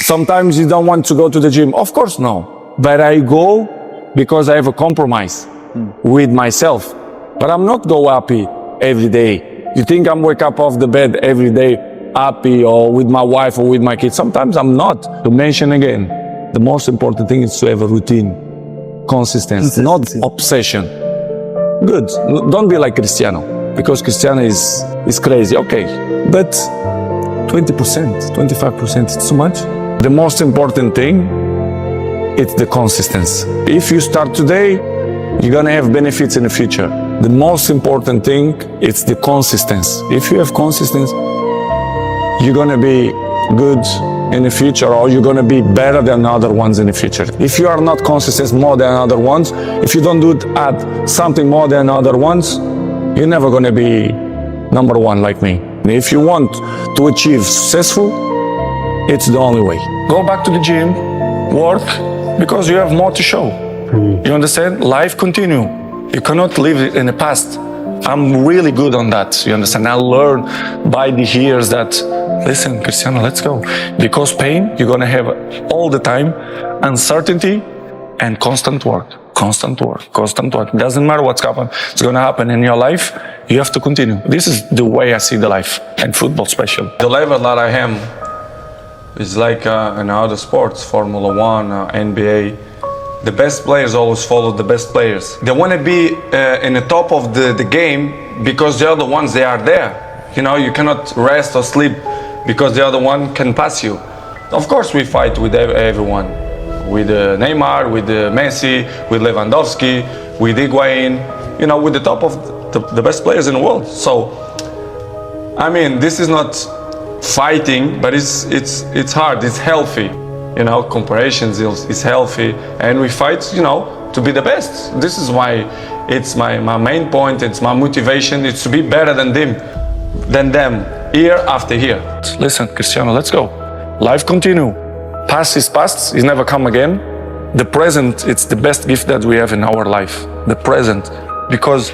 Sometimes you don't want to go to the gym. Of course, no. But I go because I have a compromise with myself. But I'm not go happy every day. You think I'm wake up off the bed every day happy or with my wife or with my kids? Sometimes I'm not. To mention again, the most important thing is to have a routine, consistency, not obsession. Good. Don't be like Cristiano, because Cristiano is crazy. Okay, but 20%, 25%, it's too much. The most important thing, it's the consistency. If you start today, you're gonna have benefits in the future. The most important thing, it's the consistency. If you have consistency, you're gonna be good in the future, or you're gonna be better than other ones in the future. If you are not consistent more than other ones, if you don't add something more than other ones, you're never gonna be number one like me. If you want to achieve successful, it's the only way. Go back to the gym, work, because you have more to show. You understand? Life continue. You cannot live in the past. I'm really good on that. You understand? I learned by the years that, listen, Cristiano, let's go. Because pain, you're gonna have all the time, uncertainty and constant work. Constant work, constant work. It doesn't matter what's happening. It's gonna happen in your life. You have to continue. This is the way I see the life, and football special. The level that I am is like in other sports, Formula One, NBA. The best players always follow the best players. They want to be in the top of the game because the other ones, they are there. You know, you cannot rest or sleep because the other one can pass you. Of course, we fight with everyone. With Neymar, with Messi, with Lewandowski, with Higuain, you know, with the top of the best players in the world. So, I mean, this is not fighting, but it's hard, it's healthy. You know, comparisons is healthy, and we fight, you know, to be the best. This is why it's my main point, it's my motivation, it's to be better than them, year after year. Listen, Cristiano, let's go. Life continue. Past is past, it's never come again. The present, it's the best gift that we have in our life. The present, because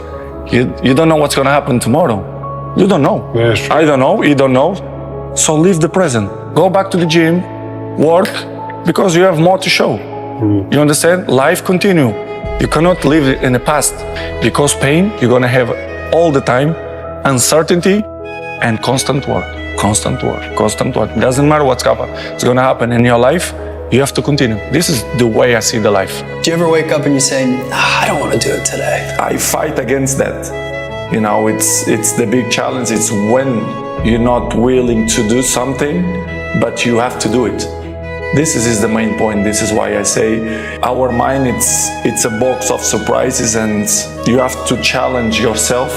you don't know what's gonna happen tomorrow. You don't know. Yeah, sure. I don't know, you don't know. So live the present. Go back to the gym, work, because you have more to show. You understand? Life continue. You cannot live in the past, because pain, you're gonna have all the time, uncertainty and constant work. Constant work, constant work. Doesn't matter what's happening. It's gonna happen in your life. You have to continue. This is the way I see the life. Do you ever wake up and you say, I don't want to do it today? I fight against that. You know, it's the big challenge. It's when you're not willing to do something, but you have to do it. This is the main point. This is why I say our mind, it's a box of surprises, and you have to challenge yourself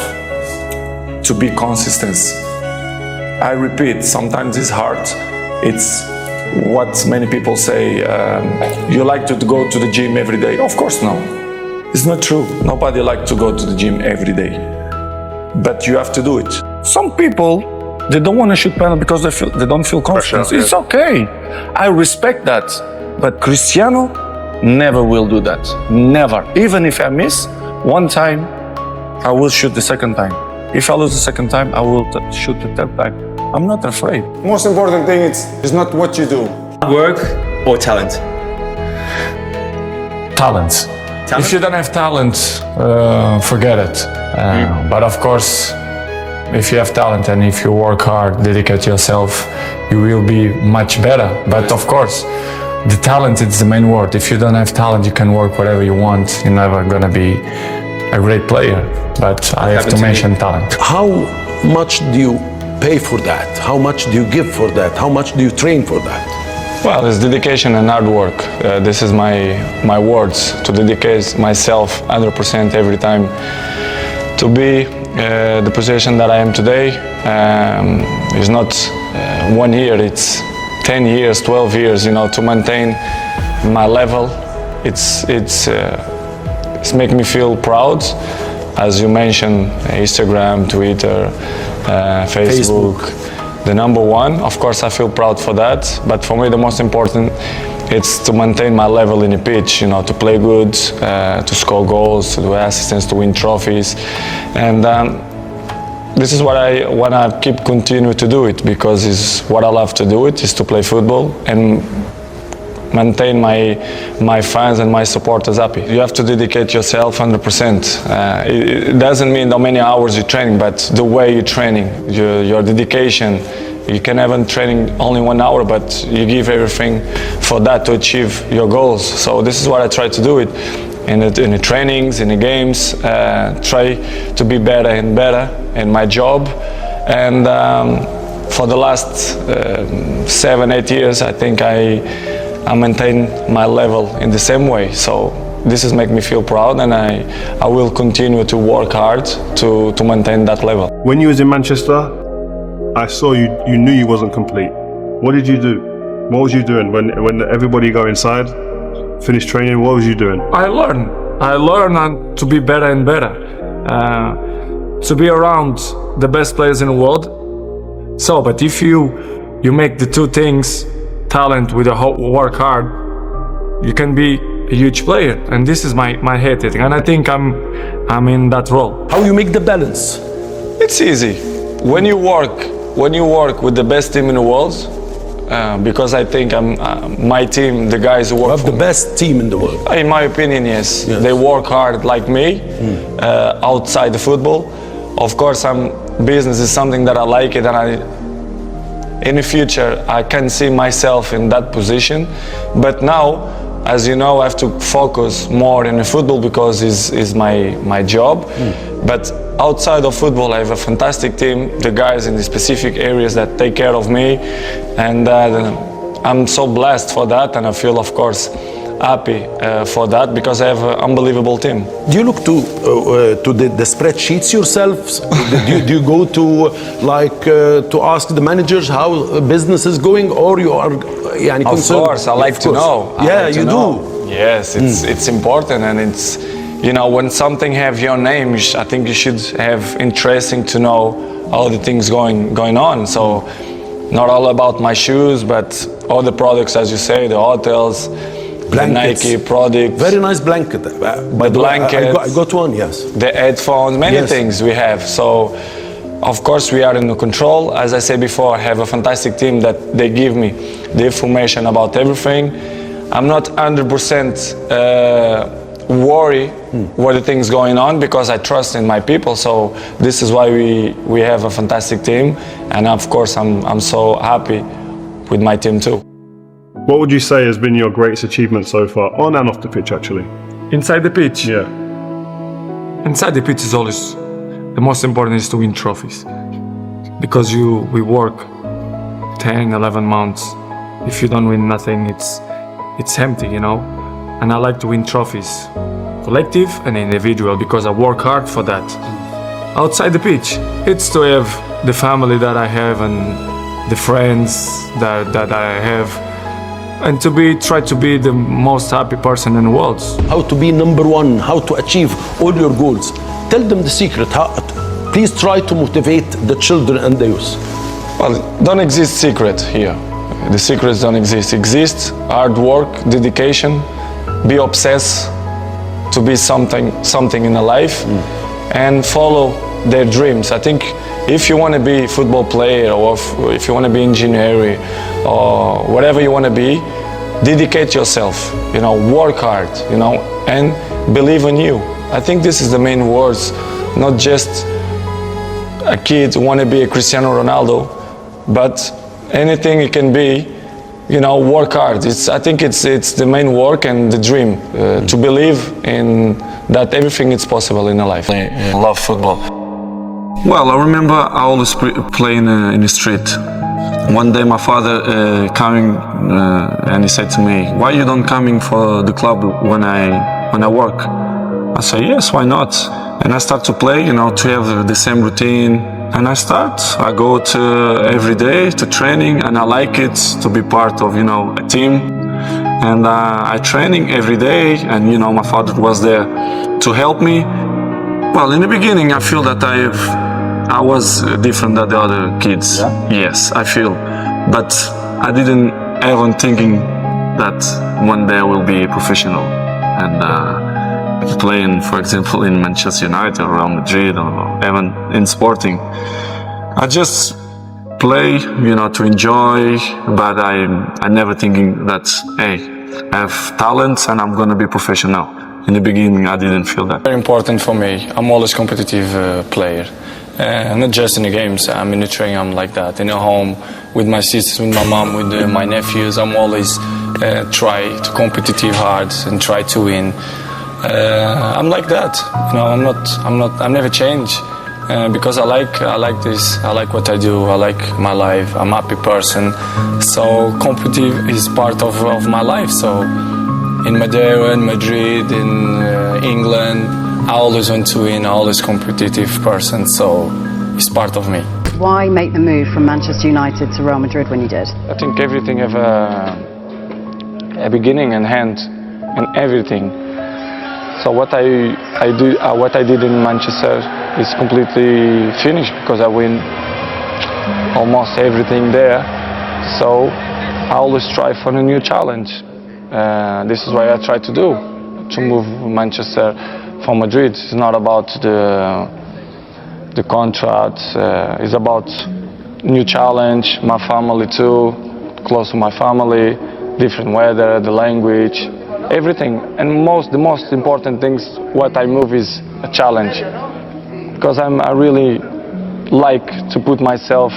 to be consistent. I repeat, sometimes it's hard. It's what many people say, you like to go to the gym every day. Of course, no. It's not true. Nobody likes to go to the gym every day. But you have to do it. Some people, they don't want to shoot penalty because they don't feel confident. It's okay. I respect that. But Cristiano never will do that. Never. Even if I miss one time, I will shoot the second time. If I lose the second time, I will shoot the third time. I'm not afraid. Most important thing is not what you do. Work or talent? Talent. If you don't have talent, forget it. But of course, if you have talent and if you work hard, dedicate yourself, you will be much better. But of course, the talent is the main word. If you don't have talent, you can work whatever you want. You're never gonna be a great player. But I have to mention talent. How much do you pay for that? How much do you give for that? How much do you train for that? Well, it's dedication and hard work. This is my words, to dedicate myself 100% every time to be the position that I am today. It's not 1 year, it's 10 years, 12 years, you know, to maintain my level. It's making me feel proud. As you mentioned, Instagram, Twitter, Facebook, the number one. Of course, I feel proud for that. But for me, the most important, it's to maintain my level in the pitch. You know, to play good, to score goals, to do assistance, to win trophies, and this is what I want to continue to do it, because it's what I love to do. It is to play football, and maintain my fans and my supporters happy. You have to dedicate yourself 100%. It doesn't mean how many hours you're training, but the way you're training, your dedication. You can have training only 1 hour, but you give everything for that to achieve your goals. So this is what I try to do it in the trainings, in the games. Try to be better and better in my job. And for the last 7-8 years, I think I maintain my level in the same way. So this is make me feel proud, and I will continue to work hard to maintain that level. When you was in Manchester, I saw you knew you wasn't complete. What did you do? What was you doing when everybody go inside, finish training? What was you doing? I learn and to be better and better, to be around the best players in the world. So, but if you make the two things, talent with work hard, you can be a huge player. And this is my head hitting, and I think I'm in that role. How you make the balance? It's easy. When you work with the best team in the world, because I think my team, the guys who work You have for the me, best team in the world. in my opinion, yes. They work hard like me, outside the football. Of course, business is something that I like it, and in the future, I can see myself in that position. But now, as you know, I have to focus more in the football because it's my job. But outside of football, I have a fantastic team, the guys in the specific areas that take care of me, and I'm so blessed for that, and I feel, of course, happy for that because I have an unbelievable team. Do you look to the spreadsheets yourself? do you go to to ask the managers how business is going, or you are concerned? Of course, I like to know. Yeah, you do. Yes, it's important, and it's, when something have your name, I think you should have interesting to know how the things going on. So not all about my shoes, but all the products, as you say, the hotels, Blankets. the Nike product. Very nice blanket. The blanket. I got one, yes. The headphones, many Yes. things we have. So of course we are in control. As I said before, I have a fantastic team that they give me the information about everything. I'm not 100% worry what the things going on because I trust in my people. So this is why we have a fantastic team, and of course I'm so happy with my team too. What would you say has been your greatest achievement so far, on and off the pitch, actually? Inside the pitch? Yeah. Inside the pitch is always the most important is to win trophies, because we work 10, 11 months. If you don't win nothing, it's empty, And I like to win trophies, collective and individual, because I work hard for that. Outside the pitch, it's to have the family that I have and the friends that I have, and try to be the most happy person in the world. How to be number one, how to achieve all your goals. Tell them the secret. Please try to motivate the children and the youth. Well, don't exist secret here. The secrets don't exist. Exist hard work, dedication, be obsessed to be something in a life, and follow their dreams. I think if you want to be a football player, or if you want to be engineer, or whatever you want to be, dedicate yourself, work hard, and believe in you. I think this is the main words, not just a kid who want to be a Cristiano Ronaldo, but anything it can be, work hard. I think it's the main work and the dream, to believe in that everything is possible in a life. I love football. Well, I remember I always play in the street. One day my father coming and he said to me, "Why you don't coming for the club when I work?" I say, "Yes, why not?" And I start to play, to have the same routine. And I go to every day to training, and I like it to be part of, a team. And I training every day, and my father was there to help me. Well, in the beginning, I feel that I was different than the other kids. Yeah? Yes, I feel, but I didn't even thinking that one day I will be a professional and playing, for example, in Manchester United or Real Madrid or even in Sporting. I just play, to enjoy, but I never thinking that, hey, have talents and I'm going to be professional. In the beginning, I didn't feel that. Very important for me. I'm always a competitive player. Not just in the games, I'm in the training, I'm like that. In the home, with my sisters, with my mom, with my nephews, I'm always try to competitive hard and try to win. I'm like that. You know, I never change because I like this. I like what I do. I like my life. I'm a happy person. So competitive is part of my life. So in Madeira, in Madrid, in England, I always want to win. I always competitive person. So it's part of me. Why make the move from Manchester United to Real Madrid when you did? I think everything have a beginning and end, and everything. So what I did in Manchester is completely finished because I win almost everything there. So I always strive for a new challenge. This is what I try to do, to move Manchester from Madrid. It's not about the contract. It's about new challenge. My family too, close to my family, different weather, the language, everything. And the most important things, what I move is a challenge, because I really like to put myself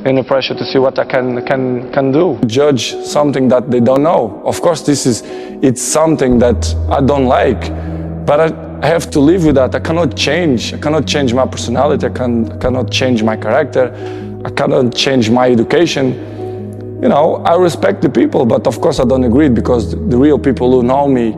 in the pressure to see what I can do. Judge something that they don't know. Of course, it's something that I don't like, but I have to live with that. I cannot change. I cannot change my personality. I cannot change my character. I cannot change my education. You know, I respect the people, but of course I don't agree, because the real people who know me,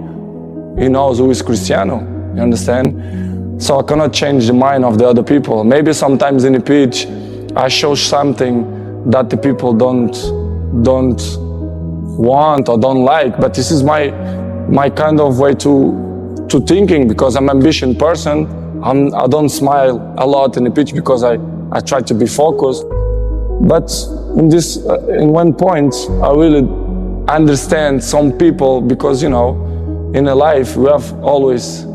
he knows who is Cristiano. You understand? So I cannot change the mind of the other people. Maybe sometimes in the pitch, I show something that the people don't want or don't like, but this is my kind of way to thinking, because I'm an ambitious person. I don't smile a lot in the pitch because I try to be focused. But in one point, I really understand some people, because, you know, in a life we have always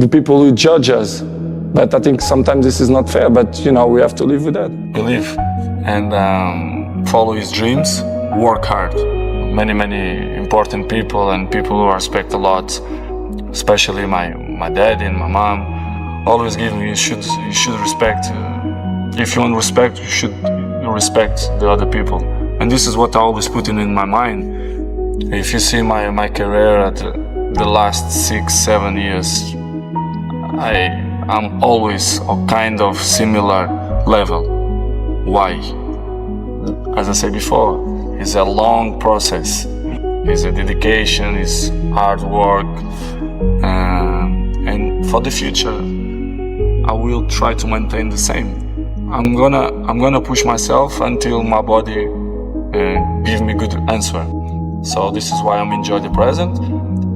the people who judge us. But I think sometimes this is not fair, but, you know, we have to live with that. Believe and follow his dreams, work hard. Many important people and people who I respect a lot, especially my dad and my mom, always give me, you should respect. If you want respect, you should respect the other people. And this is what I always put in my mind. If you see my career at the last 6-7 years, I'm always a kind of similar level. Why? As I said before, it's a long process. It's a dedication, it's hard work. And for the future, I will try to maintain the same. I'm gonna push myself until my body give me good answer. So this is why I'm enjoying the present.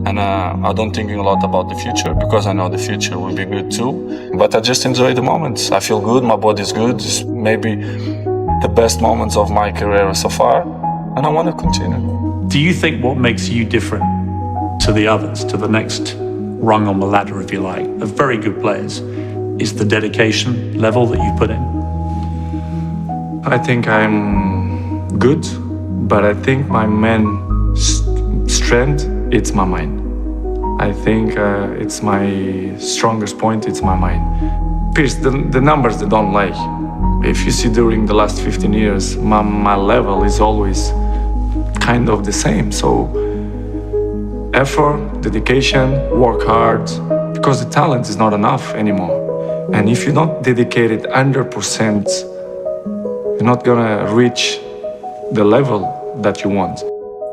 And I don't think a lot about the future, because I know the future will be good too. But I just enjoy the moments. I feel good, my body is good. It's maybe the best moments of my career so far, and I want to continue. Do you think what makes you different to the others, to the next rung on the ladder, if you like, of very good players, is the dedication level that you put in? I think I'm good, but I think my main strength, it's my mind. I think it's my strongest point, it's my mind. Pierce, the numbers, they don't lie. If you see during the last 15 years, my level is always kind of the same. So effort, dedication, work hard, because the talent is not enough anymore. And if you're not dedicated 100%, you're not gonna reach the level that you want.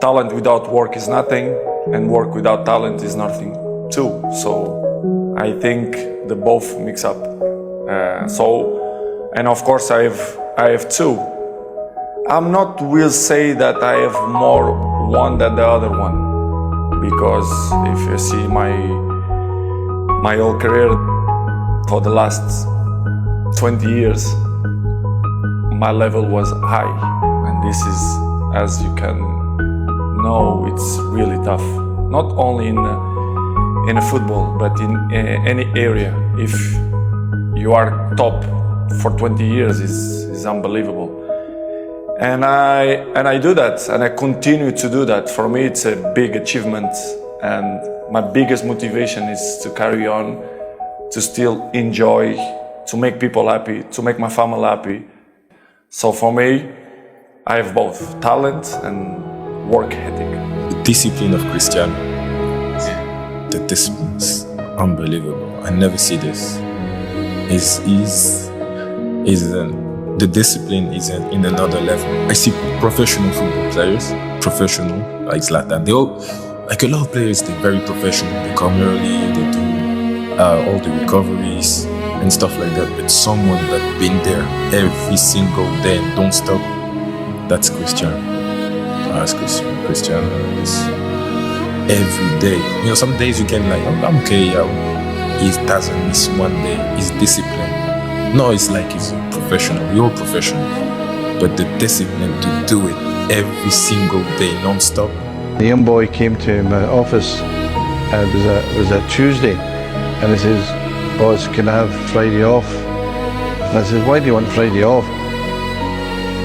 Talent without work is nothing, and work without talent is nothing too. So I think the both mix up. And of course I have two. I'm not will say that I have more one than the other one, because if you see my whole career for the last 20 years, my level was high, and this is, as you can know, it's really tough. Not only in a football, but in any area. If you are top for 20 years, is unbelievable. And I do that, and I continue to do that. For me, it's a big achievement, and my biggest motivation is to carry on, to still enjoy, to make people happy, to make my family happy. So for me, I have both talent and work ethic. The discipline of Cristiano, the discipline is unbelievable. I never see this. The discipline is in another level. I see professional football players, professional like Zlatan. They all, like a lot of players, they're very professional. They come early, they do all the recoveries and stuff like that. But someone that's been there every single day and don't stop, that's Cristiano. That's Cristiano. Cristiano is every day. You know, some days you can like, oh, I'm okay, he doesn't miss one day. He's disciplined. No, it's like he's a professional. We're all professional. But the discipline to do it every single day, non-stop. The young boy came to my office, it was a Tuesday, and he says, "Boss, can I have Friday off?" And I said, "Why do you want Friday off?"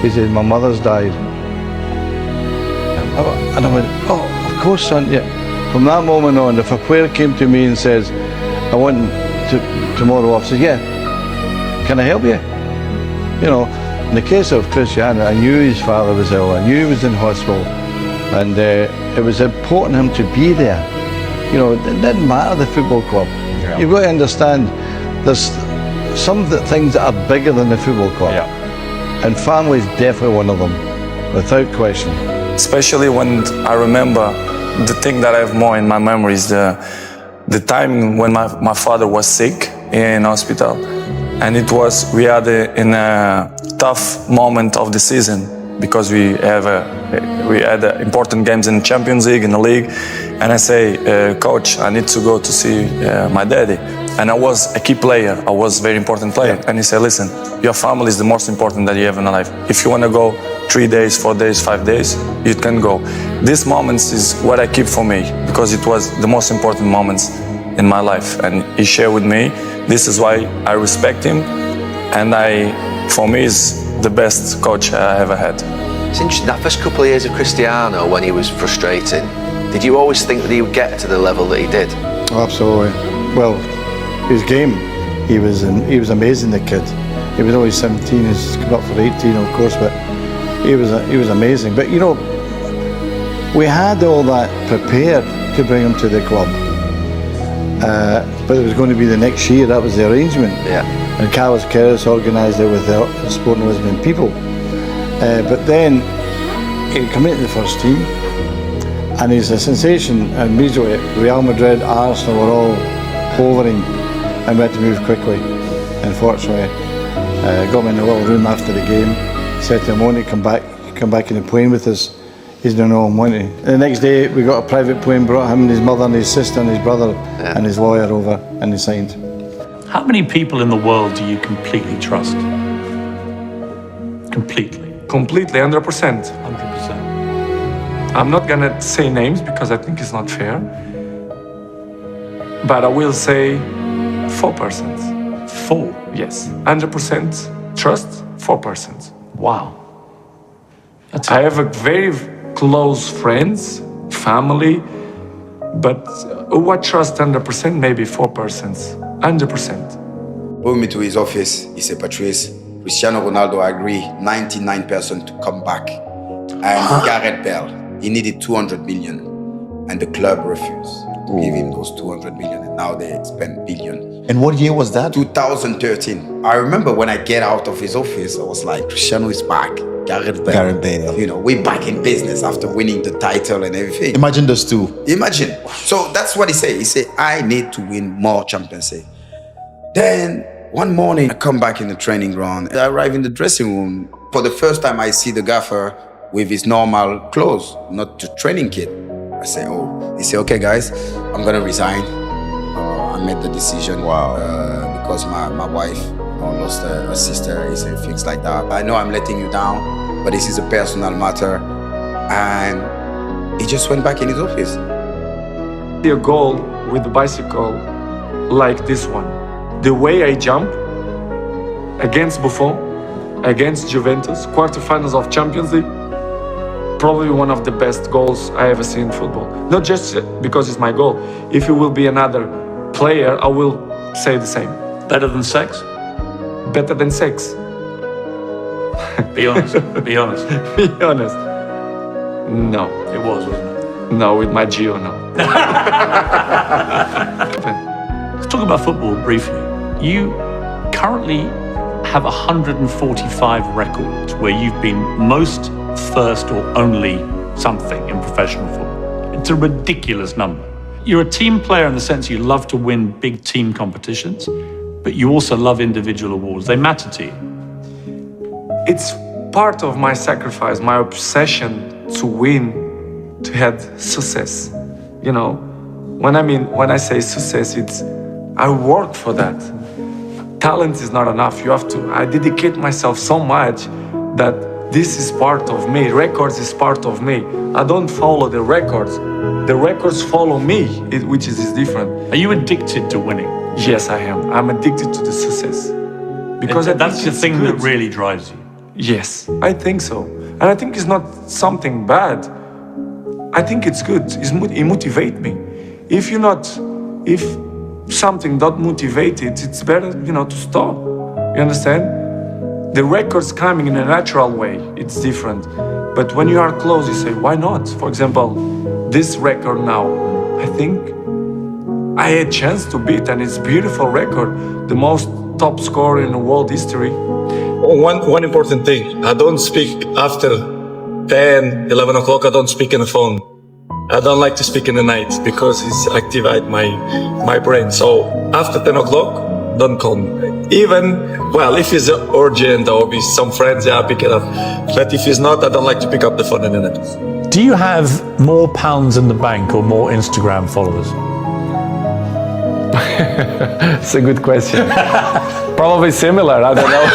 He said, "My mother's died." And I went, "Oh, of course, son." Yeah. From that moment on, if a player came to me and says, "I want tomorrow off," I said, "Yeah. Can I help you?" You know, in the case of Cristiano, I knew his father was ill, I knew he was in hospital, and it was important for him to be there. You know, it didn't matter the football club. Yeah. You've got to understand, there's some of the things that are bigger than the football club. Yeah. And family is definitely one of them, without question. Especially when I remember the thing that I have more in my memory is the time when my father was sick in hospital. And we had a tough moment of the season because we had important games in Champions League, in the league. And I say, "Coach, I need to go to see my daddy." And I was a key player. I was a very important player. Yeah. And he said, "Listen, your family is the most important that you have in life. If you want to go 3 days, 4 days, 5 days, you can go." These moments is what I keep for me because it was the most important moments in my life. And he shared with me. This is why I respect him. And for me, is the best coach I ever had. Since that first couple of years of Cristiano, when he was frustrating, did you always think that he would get to the level that he did? Absolutely. Well, his game, he was amazing, the kid. He was only 17, he's come up for 18, of course, but he was amazing. But you know, we had all that prepared to bring him to the club. But it was going to be the next year, that was the arrangement. Yeah. And Carlos Queiroz organised it with the Sporting Lisbon people. But then he came into the first team, and he's a sensation. And immediately, Real Madrid, Arsenal were all hovering, and we had to move quickly. Unfortunately, got him in a little room after the game, said to him, "Won't you come back in the plane with us?" He said, "No, I'm wanting." The next day, we got a private plane, brought him and his mother and his sister and his brother and his lawyer over, and he signed. How many people in the world do you completely trust? Completely? Completely, 100%. 100%. I'm not gonna say names because I think it's not fair. But I will say 4%. 4? Yes. 100% trust, 4%. Wow. I have a very close friends, family, but who I trust 100%, maybe 4%. 100%. Brought me to his office. He said, "Patrice, Cristiano Ronaldo agreed 99% to come back. And Gareth Bale, he needed 200 million. And the club refused to give him those 200 million. And now they spend billion. And what year was that? 2013. I remember when I get out of his office, I was like, Cristiano is back. Gareth Bale. You know, we're back in business after winning the title and everything. Imagine those two. Imagine. So that's what he said. He said, "I need to win more Champions League." Then one morning, I come back in the training ground. I arrive in the dressing room. For the first time, I see the gaffer with his normal clothes, not the training kit. I say, "Oh." He said, "Okay, guys, I'm gonna resign." I made the decision. Wow. Because my wife lost her sister. He said things like that. "I know I'm letting you down, but this is a personal matter." And he just went back in his office. A goal with the bicycle like this one. The way I jump against Buffon, against Juventus, quarterfinals of Champions League. Probably one of the best goals I ever seen in football. Not just because it's my goal. If it will be another player, I will say the same. Better than sex? Better than sex. Be honest. Be honest. Be honest. No. It was, wasn't it? No, with my Gio, no. Let's talk about football briefly. You currently have 145 records where you've been most, first, or only something in professional football. It's a ridiculous number. You're a team player in the sense you love to win big team competitions, but you also love individual awards. They matter to you. It's part of my sacrifice, my obsession to win, to have success. You know, when I say success, it's I work for that. Talent is not enough. I dedicate myself so much that this is part of me. Records is part of me. I don't follow the records. The records follow me, which is different. Are you addicted to winning? Yes, I am. I'm addicted to the success. Because that's the thing that really drives you. Yes, I think so. And I think it's not something bad. I think it's good. It motivates me. If something not motivated, it's better, to stop. You understand? The record's coming in a natural way. It's different. But when you are close, you say, why not? For example, this record now, I think I had a chance to beat, and it's a beautiful record. The most top scorer in the world history. One important thing, I don't speak after 10, 11 o'clock, I don't speak on the phone. I don't like to speak in the night because it activates my brain. So after 10 o'clock, don't call me. Even, if it's urgent or with some friends, I pick it up. But if it's not, I don't like to pick up the phone in the night. Do you have more pounds in the bank or more Instagram followers? It's a good question. Probably similar, I don't know.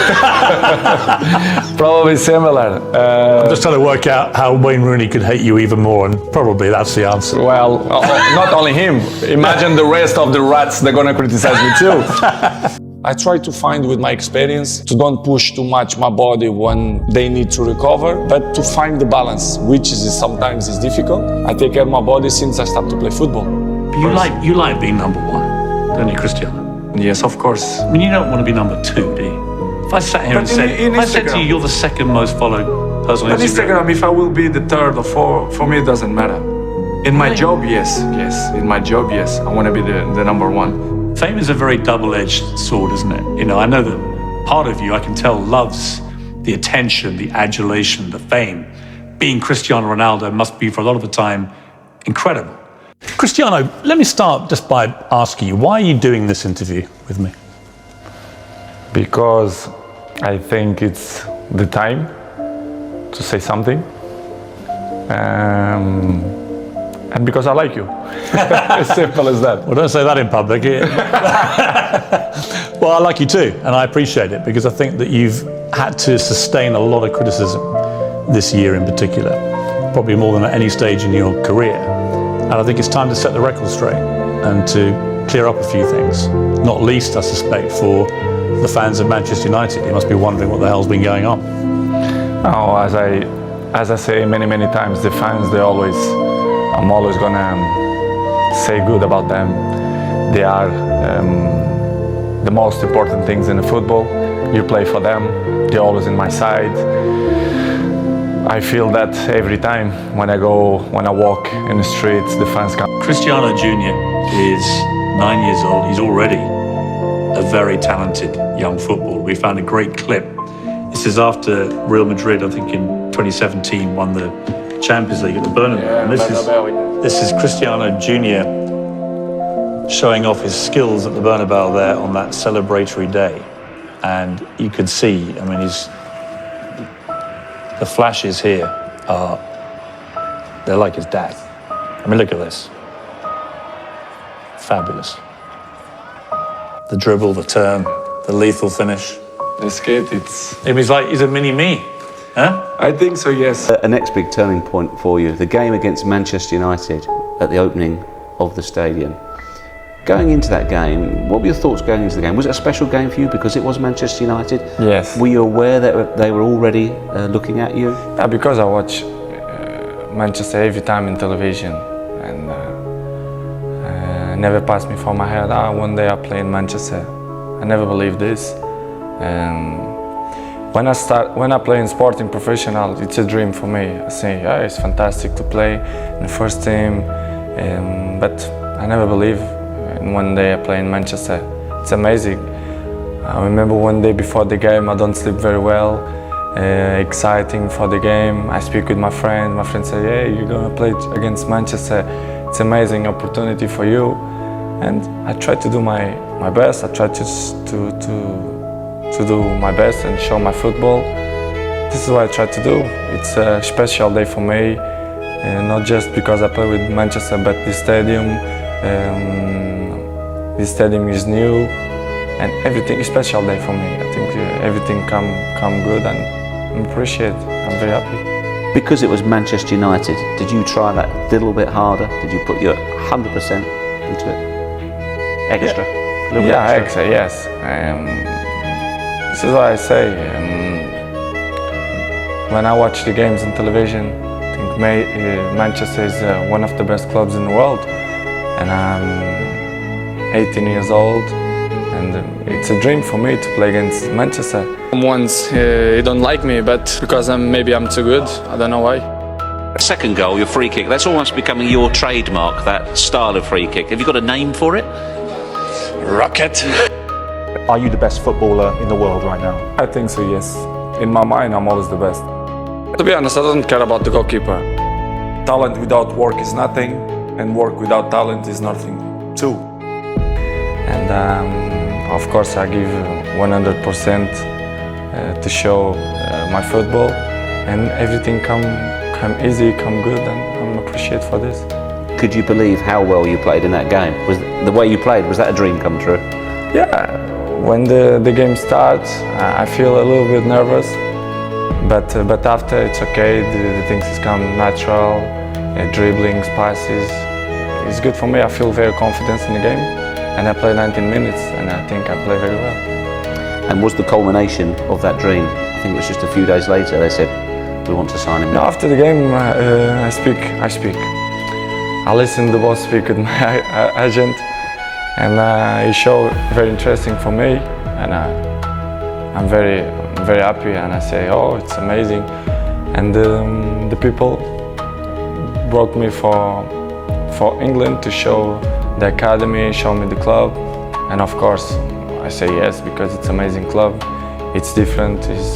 Probably similar. I'm just trying to work out how Wayne Rooney could hate you even more, and probably that's the answer. Well, not only him. Imagine the rest of the rats, they're gonna criticize me too. I try to find with my experience to don't push too much my body when they need to recover, but to find the balance, which sometimes is difficult. I take care of my body since I started to play football. You like being number one, don't you, Cristiano? Yes, of course. I mean, you don't want to be number two, do you? If I sat here and said to you, you're the second most followed person on Instagram, if I will be the third or fourth, for me it doesn't matter. In my job, yes. In my job, yes. I want to be the number one. Fame is a very double-edged sword, isn't it? I know that part of you, I can tell, loves the attention, the adulation, the fame. Being Cristiano Ronaldo must be, for a lot of the time, incredible. Cristiano, let me start just by asking you, why are you doing this interview with me? Because I think it's the time to say something. And because I like you. As simple as that. Well, don't say that in public. Well, I like you too, and I appreciate it, because I think that you've had to sustain a lot of criticism this year in particular, probably more than at any stage in your career. And I think it's time to set the record straight and to clear up a few things, not least, I suspect, for the fans of Manchester United. You must be wondering what the hell's been going on. Oh, as I say many times, the fans, I'm always gonna say good about them. They are the most important things in the football. You play for them, they're always in my side. I feel that every time when I walk in the streets, the fans come. Cristiano Jr. is 9 years old. He's already a very talented young footballer. We found a great clip. This is after Real Madrid, I think in 2017, won the Champions League at the Bernabeu. Yeah, and this is Cristiano Jr. showing off his skills at the Bernabeu there on that celebratory day. And you could see, I mean, the flashes here they're like his dad. I mean, look at this. Fabulous. The dribble, the turn, the lethal finish. This kid, he's a mini me, huh? I think so, yes. A next big turning point for you, the game against Manchester United at the opening of the stadium. Going into that game, what were your thoughts going into the game? Was it a special game for you because it was Manchester United? Yes. Were you aware that they were already looking at you? Yeah, because I watch Manchester every time in television, and never passed me from my head, one day I'll play in Manchester. I never believed this. When I play in sporting professional, it's a dream for me. I say, yeah, it's fantastic to play in the first team, but I never believe. And one day I play in Manchester. It's amazing. I remember one day before the game, I don't sleep very well. Exciting for the game. I speak with my friend. My friend said, "Yeah, you're gonna play against Manchester. It's an amazing opportunity for you." And I try to do my best. I try to do my best and show my football. This is what I try to do. It's a special day for me, not just because I play with Manchester, but this stadium. This stadium is new, and everything is a special day for me. I think everything come good, and I appreciate it. I'm very happy. Because it was Manchester United, did you try that a little bit harder? Did you put your 100% into it? Extra? Yeah, A little bit extra, yes. This is what I say. When I watch the games on television, I think Manchester is one of the best clubs in the world. And I'm 18 years old, and it's a dream for me to play against Manchester. Once he don't like me, but because maybe I'm too good, I don't know why. Second goal, your free kick, that's almost becoming your trademark, that style of free kick. Have you got a name for it? Rocket. Are you the best footballer in the world right now? I think so, yes. In my mind, I'm always the best. To be honest, I don't care about the goalkeeper. Talent without work is nothing, and work without talent is nothing too. And of course I give 100% to show my football, and everything come easy, come good, and I'm appreciated for this. Could you believe how well you played in that game? Was the way you played, was that a dream come true? Yeah, when the game starts, I feel a little bit nervous, but after it's okay. The things come natural, dribblings, passes. It's good for me. I feel very confident in the game, and I play 19 minutes, and I think I play very well. And was the culmination of that dream? I think it was just a few days later they said, we want to sign him. No, after the game, I speak. I listen to the boss speak with my agent, and he showed very interesting for me, and I'm very happy, and I say, oh, it's amazing. And the people brought me for England to show the academy, show me the club, and of course I say yes because it's an amazing club. It's different. It's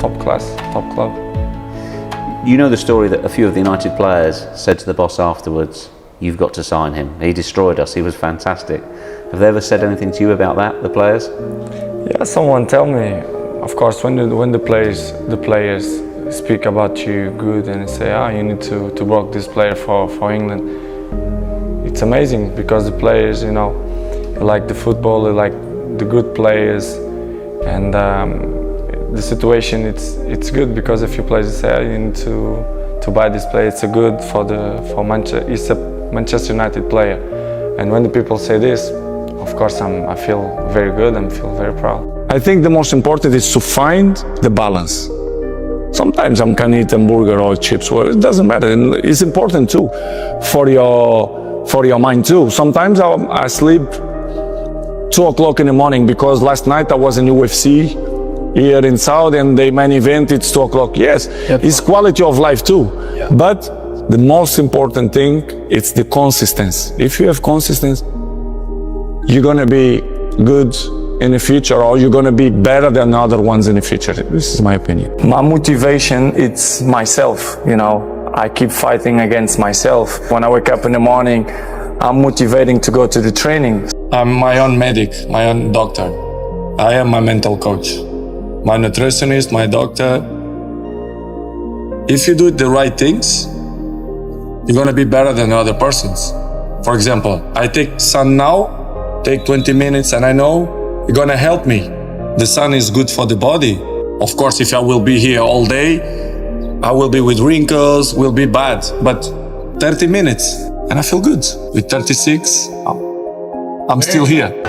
top class, top club. You know the story that a few of the United players said to the boss afterwards, you've got to sign him. He destroyed us. He was fantastic. Have they ever said anything to you about that, the players? Yeah, someone tell me. Of course, when the players speak about you good and say, you need to work this player for England. It's amazing because the players, you like the football, you like the good players, and the situation it's good because a few players say you need to buy this player. It's a good for Manchester. It's a Manchester United player, and when the people say this, of course I feel very good and feel very proud. I think the most important is to find the balance. Sometimes I can eat a burger or chips. Well, it doesn't matter. It's important too for your mind too. Sometimes I sleep 2 o'clock in the morning because last night I was in UFC here in Saudi, and the main event it's 2 o'clock. Yes, it's quality of life too. Yeah. But the most important thing it's the consistency. If you have consistency, you're gonna be good in the future, or you're gonna be better than other ones in the future. This is my opinion. My motivation, it's myself, I keep fighting against myself. When I wake up in the morning, I'm motivating to go to the training. I'm my own medic, my own doctor. I am my mental coach, my nutritionist, my doctor. If you do the right things, you're gonna be better than other persons. For example, I take sun now, take 20 minutes, and I know it's gonna help me. The sun is good for the body. Of course, if I will be here all day, I will be with wrinkles, will be bad. But 30 minutes, and I feel good. With 36, I'm still here.